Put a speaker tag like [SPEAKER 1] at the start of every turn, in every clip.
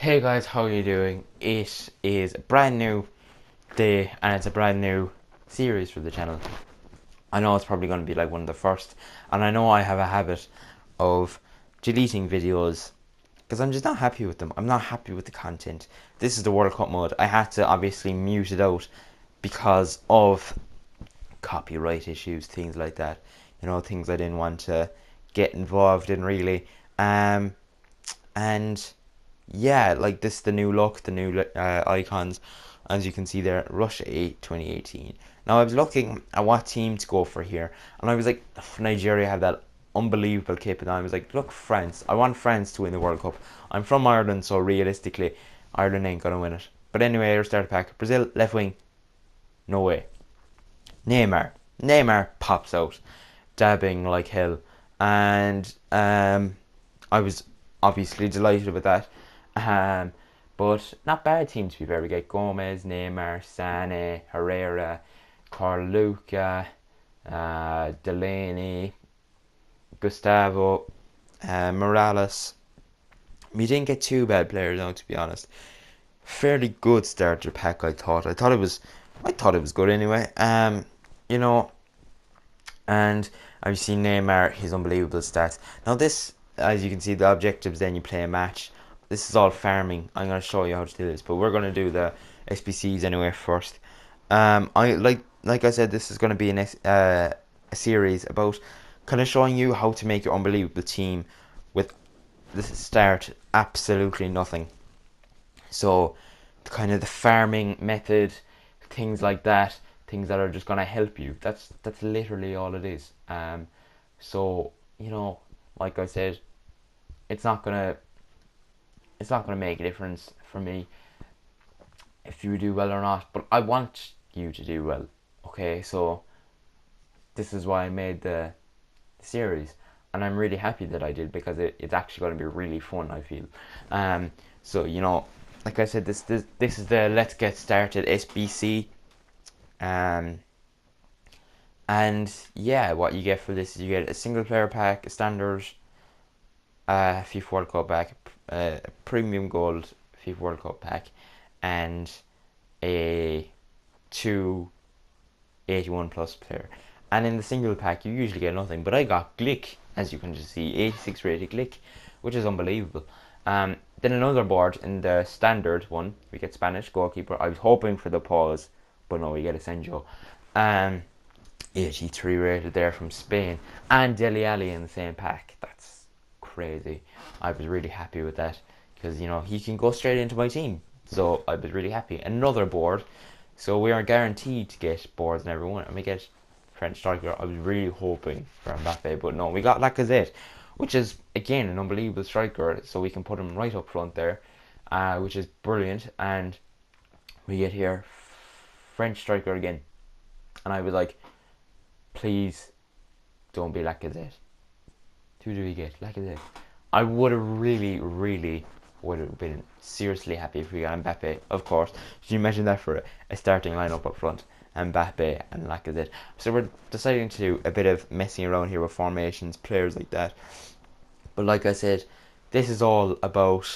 [SPEAKER 1] Hey guys, how are you doing? It is a brand new day and it's a brand new series for the channel. I know it's probably going to be like one of the first, and I know I have a habit of deleting videos because I'm just not happy with them. I'm not happy with the content. This is the World Cup mode. I had to obviously mute it out because of copyright issues, things like that. Things I didn't want to get involved in really. And yeah, like this is the new look, the new icons, as you can see there, Russia 8 2018. Now I was looking at what team to go for here, and I was like, Nigeria have that unbelievable kit, and I was like, look, France, I want France to win the World Cup. I'm from Ireland, so realistically, Ireland ain't gonna win it. But anyway, our starter pack, Brazil, left wing, no way. Neymar pops out, dabbing like hell, and I was obviously delighted with that. Um, but not bad team to be fair. We get Gomez, Neymar, Sane, Herrera, Carluca, Delaney, Gustavo, Morales. We didn't get too bad players now, to be honest. Fairly good starter pack, I thought. I thought it was good anyway. You know, and I've seen Neymar, his unbelievable stats. Now this, as you can see, the objectives, then you play a match. This is all farming. I'm going to show you how to do this, but we're going to do the SBCs anyway first. I like I said, this is going to be a series about kind of showing you how to make your unbelievable team with the start absolutely nothing. So, kind of the farming method, things like that, things that are just gonna help you. That's literally all it is. So like I said, it's not gonna it's not gonna make a difference for me if you do well or not. But I want you to do well. Okay, so this is why I made the series, and I'm really happy that I did because it's actually going to be really fun. I feel. So like I said, this is the Let's Get Started SBC. Um, and yeah, what you get for this is you get a single player pack, a standard FIFA World Cup pack, a premium gold FIFA World Cup pack, and a 281 plus player. And in the single pack, you usually get nothing. But I got Glick, as you can just see, 86 rated Glick, which is unbelievable. Then another board in the standard one, we get Spanish goalkeeper. I was hoping for the pause, but no, we get Asenjo. 83 rated there from Spain, and Dele Alli in the same pack. That's crazy. I was really happy with that because he can go straight into my team. So I was really happy. Another board, so we are guaranteed to get boards in every one, and we get French striker. I was really hoping for Mbappe, but no, we got Lacazette, which is again an unbelievable striker. So we can put him right up front there, which is brilliant. And we get here French striker again, and I was like, please don't be Lacazette. Who do we get? Lacazette. I would have really would have been seriously happy if we got Mbappe, of course. Can you imagine that for a starting lineup up front? Mbappe and Lacazette. So we're deciding to do a bit of messing around here with formations, players like that. But like I said, this is all about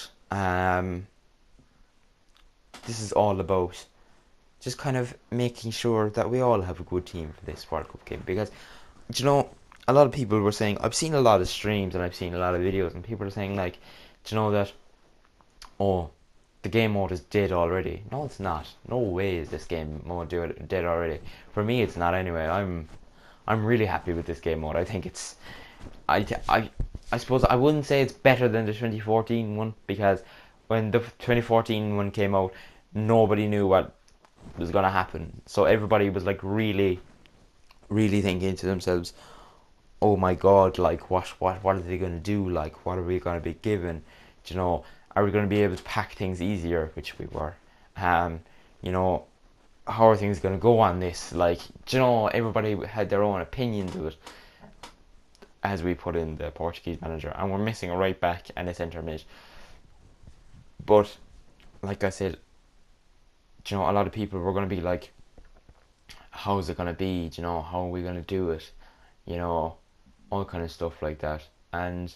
[SPEAKER 1] just kind of making sure that we all have a good team for this World Cup game. Because a lot of people were saying, I've seen a lot of streams and I've seen a lot of videos, and people are saying like, do you know that, oh, the game mode is dead already? No, it's not. No way is this game mode dead already. For me, it's not anyway. I'm really happy with this game mode. I think it's, I suppose I wouldn't say it's better than the 2014 one, because when the 2014 one came out, nobody knew what was gonna happen. So everybody was like really, really thinking to themselves, oh my god, like what are they gonna do? Like what are we gonna be given? Are we gonna be able to pack things easier? Which we were. Um, you know, how are things gonna go on this? Like, everybody had their own opinions of it. As we put in the Portuguese manager, and we're missing a right back and a centre mid. But like I said, a lot of people were gonna be like, how's it gonna be? How are we gonna do it? All kind of stuff like that. And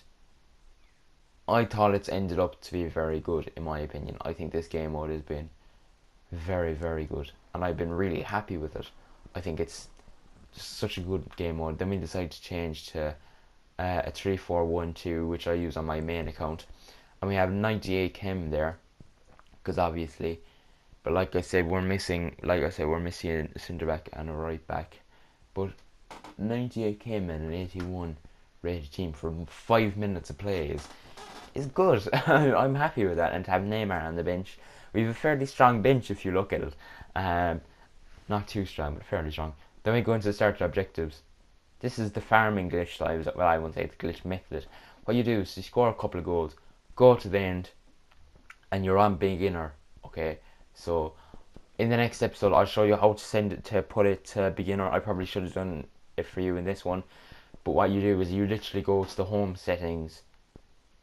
[SPEAKER 1] I thought it's ended up to be very good, in my opinion. I think this game mode has been very, very good, and I've been really happy with it. I think it's just such a good game mode. Then we decided to change to a 3-4-1-2, which I use on my main account, and we have 98 chem there, because obviously. But like I said, we're missing a centre back and a right back. But 98 chem and an 81 rated team for 5 minutes of play is good. I'm happy with that, and to have Neymar on the bench. We have a fairly strong bench if you look at it. Not too strong, but fairly strong. Then we go into the starter objectives. This is the farming glitch style. Well, I won't say it's glitch method. What you do is you score a couple of goals, go to the end, and you're on beginner. Okay, so in the next episode, I'll show you how to put it to beginner. I probably should have done it for you in this one, but what you do is you literally go to the home settings,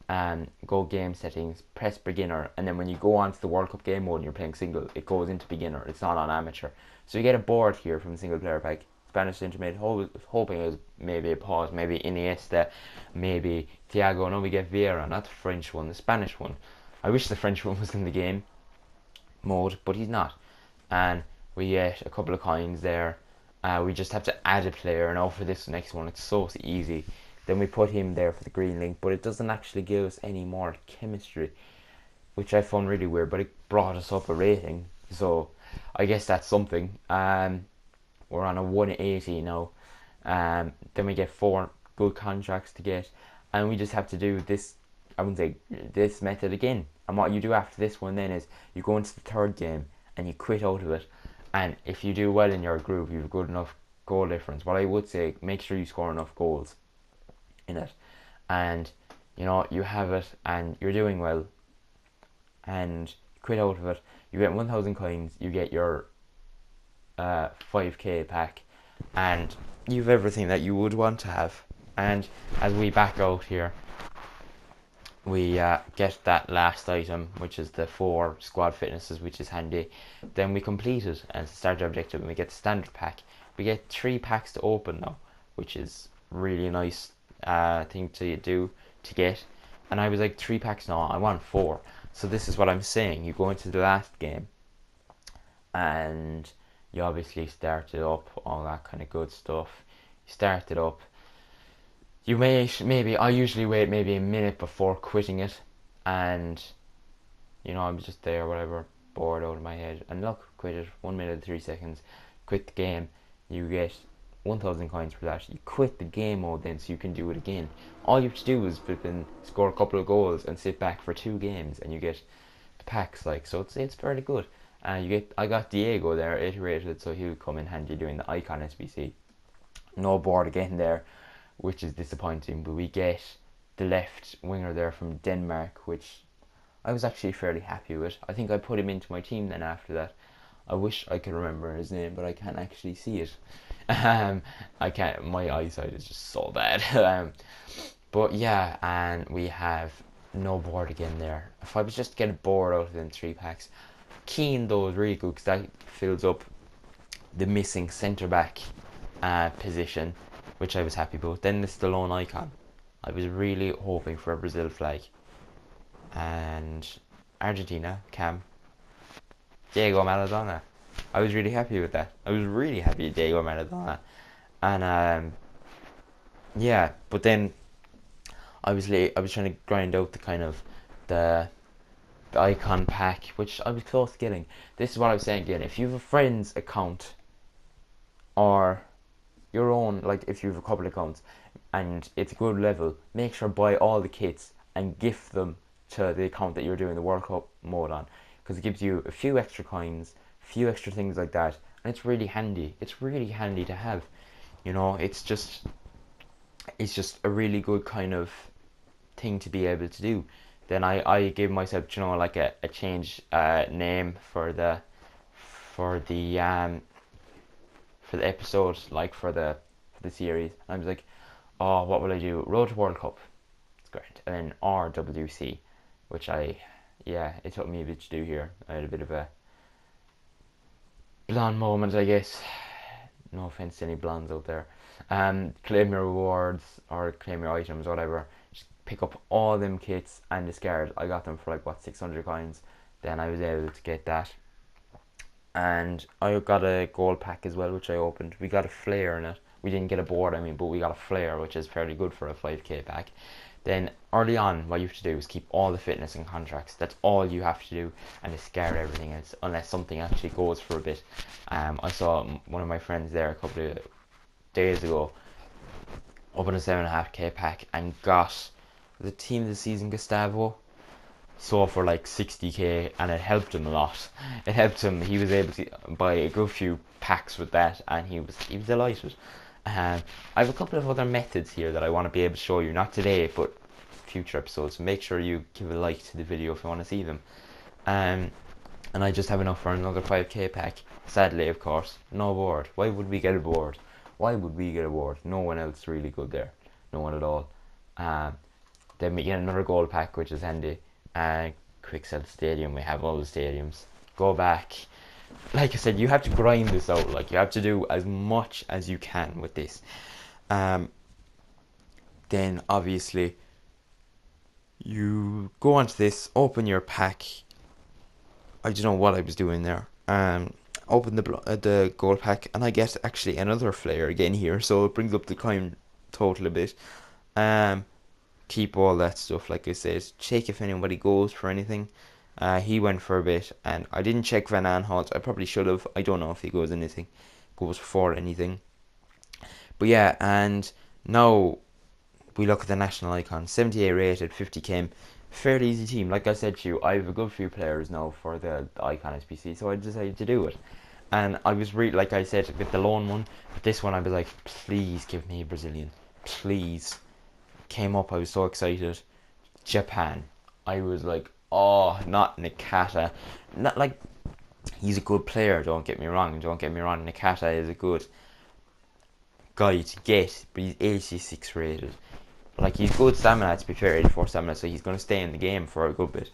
[SPEAKER 1] and go game settings, press beginner, and then when you go on to the World Cup game mode and you're playing single, it goes into beginner. It's not on amateur. So you get a board here from single player pack. Spanish intermediate, hoping it was maybe a pause, maybe Iniesta, maybe Thiago. No, we get Vieira, not the French one, the Spanish one. I wish the French one was in the game mode, but he's not. And we get a couple of coins there. We just have to add a player. Now for this next one, it's so easy. Then we put him there for the green link, but it doesn't actually give us any more chemistry, which I found really weird, but it brought us up a rating. So I guess that's something. We're on a 180 now. Then we get 4 good contracts to get, and we just have to do this, I wouldn't say this method again. And what you do after this one then is you go into the third game and you quit out of it. And if you do well in your group, you have good enough goal difference. What I would say, make sure you score enough goals in it, and you have it and you're doing well, and quit out of it, you get 1,000 coins, you get your 5k pack, and you have everything that you would want to have. And as we back out here, we get that last item, which is the 4 squad fitnesses, which is handy. Then we complete it as a starter objective, and we get the standard pack. We get 3 packs to open now, which is really nice thing to do to get. And I was like, 3 packs? No, I want 4. So this is what I'm saying. You go into the last game and you obviously start it up, all that kind of good stuff. You start it up. You I usually wait maybe a minute before quitting it, and I'm just there, whatever, bored out of my head, and look, quit it. 1 minute and 3 seconds, quit the game. You get 1,000 coins for that. You quit the game mode then, so you can do it again. All you have to do is score a couple of goals and sit back for 2 games, and you get the packs. So it's fairly good. I got Diego there iterated, so he'll come in handy doing the icon SBC. No board again there, which is disappointing. But we get the left winger there from Denmark, which I was actually fairly happy with. I think I put him into my team then after that. I wish I could remember his name, but I can't actually see it. I can't. My eyesight is just so bad. But yeah, and we have no board again there. If I was just to get a board out of them 3 packs, Keane though is really good because that fills up the missing centre back position, which I was happy about. Then the Stallone icon. I was really hoping for a Brazil flag. And Argentina, Cam, Diego Maradona. I was really happy with that. I was really happy with Diego Maradona. And yeah, but then I was trying to grind out the kind of the icon pack, which I was close to getting. This is what I was saying again. If you have a friend's account or your own, like if you have a couple of accounts and it's a good level, make sure buy all the kits and gift them to the account that you're doing the World Cup mode on, because it gives you a few extra coins, a few extra things like that, and it's really handy. It's really handy to have. It's just a really good kind of thing to be able to do. Then I gave myself, like a change name for the episode, like for the series. And I was like, oh, what will I do? Road to World Cup. It's great. And then RWC, which it took me a bit to do here. I had a bit of a blonde moment, I guess. No offense to any blondes out there. Claim your rewards or claim your items, whatever. Just pick up all them kits and discard. I got them for like what, 600 coins. Then I was able to get that, and I got a gold pack as well, which I opened. We got a flare in it. We didn't get a board, I mean, but we got a flare, which is fairly good for a 5k pack. Then early on, what you have to do is keep all the fitness and contracts. That's all you have to do, and discard everything else unless something actually goes for a bit. I saw one of my friends there a couple of days ago open a 7.5k pack and got the team of the season Gustavo. Sold for like 60k, and it helped him a lot. It helped him. He was able to buy a good few packs with that, and he was delighted. I have a couple of other methods here that I want to be able to show you, not today but future episodes. So make sure you give a like to the video if you want to see them. And I just have enough for another 5k pack. Sadly, of course, no board. Why would we get a board? Why would we get a board? No one else really good there. No one at all. Then we get another gold pack, which is handy. Quick sell stadium. We have all the stadiums. Go back. Like I said, you have to grind this out. Like, you have to do as much as you can with this. Then obviously you go onto this, open your pack. I don't know what I was doing there. Open the gold pack, and I get actually another flare again here, so it brings up the coin total a bit. Keep all that stuff, like I said. Check if anybody goes for anything. He went for a bit, and I didn't check Van Aanholt. I probably should have. I don't know if he goes for anything. But yeah, and now we look at the national icon. 78 rated, 50 chem. Fairly easy team. Like I said to you, I have a good few players now for the icon SPC, so I decided to do it. And I was really, like I said, with the lone one, but this one I was like, please give me a Brazilian. Please. Came up, I was so excited. Japan. I was like, oh, not Nakata. Not like, he's a good player, don't get me wrong. Nakata is a good guy to get, but he's 86 rated. Like, he's good stamina, to be fair, 84 stamina, so he's going to stay in the game for a good bit.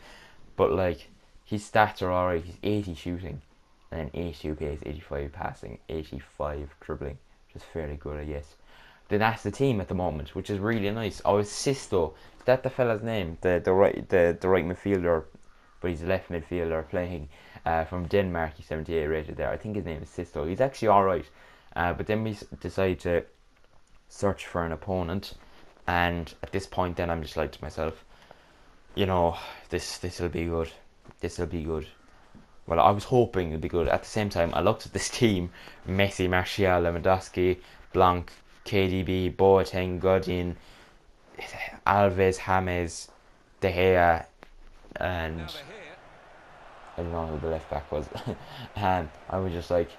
[SPEAKER 1] But like, his stats are alright. He's 80 shooting, and then 82 pace, 85 passing, 85 dribbling, which is fairly good, I guess. Then that's the team at the moment, which is really nice. Oh, it's Sisto. Is that the fella's name? The right midfielder, but he's a left midfielder playing from Denmark. He's 78 rated there. I think his name is Sisto. He's actually alright. But then we decide to search for an opponent, and at this point, then I'm just like to myself, you know, this will be good. This will be good. Well, I was hoping it'd be good. At the same time, I looked at this team: Messi, Martial, Lewandowski, Blanc, KDB, Boateng, Godin, Alves, James, De Gea, and I don't know who the left back was. And I was just like,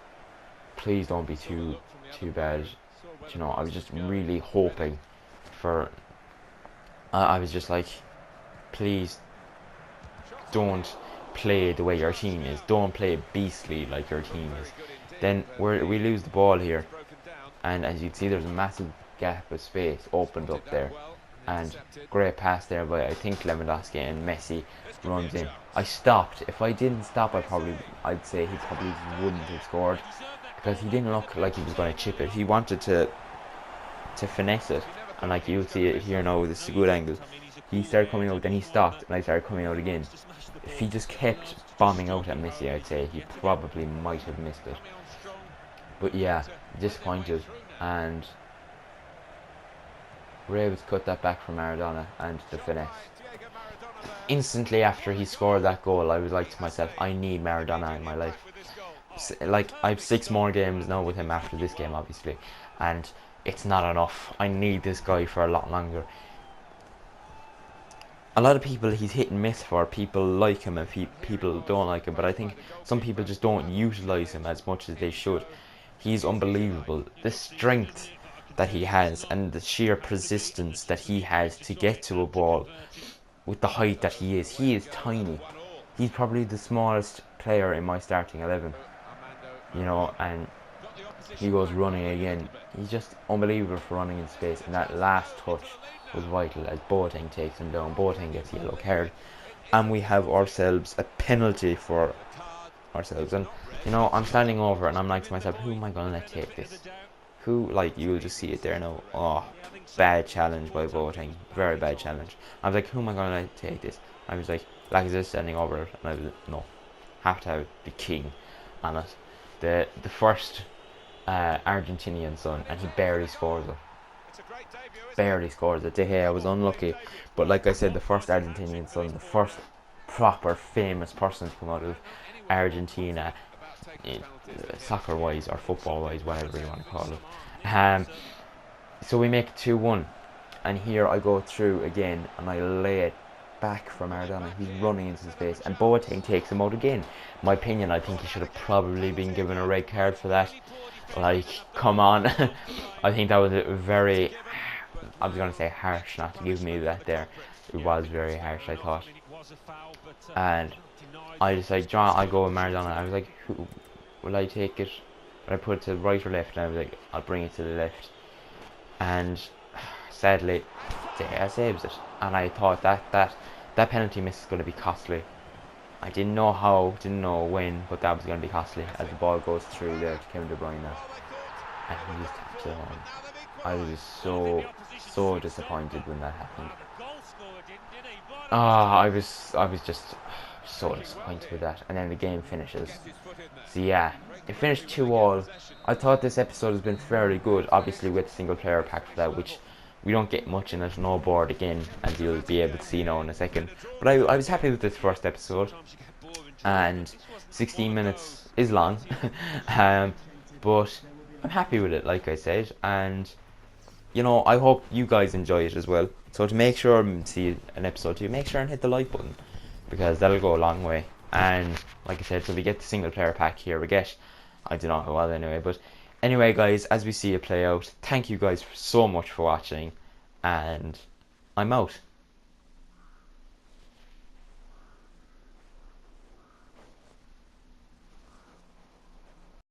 [SPEAKER 1] please don't be too bad. You know, I was just really hoping for. I was just like, please don't play the way your team is. Don't play beastly like your team is. Then we lose the ball here. And as you can see, there's a massive gap of space opened up there. And great pass there by, I think, Lewandowski, and Messi runs in. I stopped. If I didn't stop, I'd say he probably wouldn't have scored, because he didn't look like he was going to chip it. He wanted to finesse it. And like you'll see it here now, this is a good angle. He started coming out, then he stopped, and I started coming out again. If he just kept bombing out at Messi, I'd say he probably might have missed it. But yeah, disappointed, and we're able to cut that back from Maradona and the finesse. Instantly after he scored that goal, I was like to myself, I need Maradona in my life. Like, I have 6 more games now with him after this game, obviously, and it's not enough. I need this guy for a lot longer. A lot of people he's hit and miss for. People like him and people don't like him, but I think some people just don't utilise him as much as they should. He's unbelievable. The strength that he has and the sheer persistence that he has to get to a ball with the height that he is. He is tiny. He's probably the smallest player in my starting 11. You know, and he goes running again. He's just unbelievable for running in space, and that last touch was vital as Boateng takes him down. Boateng gets a yellow card, and we have ourselves a penalty for ourselves. And you know, I'm standing over and I'm like to myself, who am I going to let take this? who, like, you'll just see it there now. Oh, bad challenge by voting, very bad challenge. I was like, who am I gonna take this? I was like, Lacazette standing over it, and I was like, no, have to have the king on it. The first Argentinian son, and he barely scores it. Barely scores it. De Gea was unlucky, but like I said, the first Argentinian son, the first proper famous person to come out of Argentina, soccer wise or football wise, whatever you want to call it. So we make 2-1, and here I go through again and I lay it back from Maradona. He's running into space, and Boateng takes him out again. My opinion, I think he should have probably been given a red card for that. Like, come on. I think that was a very, I was going to say harsh not to give me that there. It was very harsh, I thought. And I decided, John, I'll go with Maradona. I was like, who will I take it? Will I put it to the right or left? And I was like, I'll bring it to the left. And sadly, De Gea saves it. And I thought that penalty miss is going to be costly. I didn't know how, didn't know when, but that was going to be costly as the ball goes through there to Kevin De Bruyne. And he just tapped it home. I was just so disappointed when that happened. I was just so disappointed with that. And then the game finishes. So yeah, it finished 2-2. I thought this episode has been fairly good, obviously with single player pack for that, which we don't get much in it, no board again, as you'll be able to see now in a second. But I was happy with this first episode, and 16 minutes is long, but I'm happy with it, like I said, and you know, I hope you guys enjoy it as well. So to make sure and see an episode 2, make sure and hit the like button, because that'll go a long way. And like I said, so we get the single player pack here, we get, I don't know how well anyway, but anyway guys, as we see it play out, thank you guys so much for watching, and I'm out.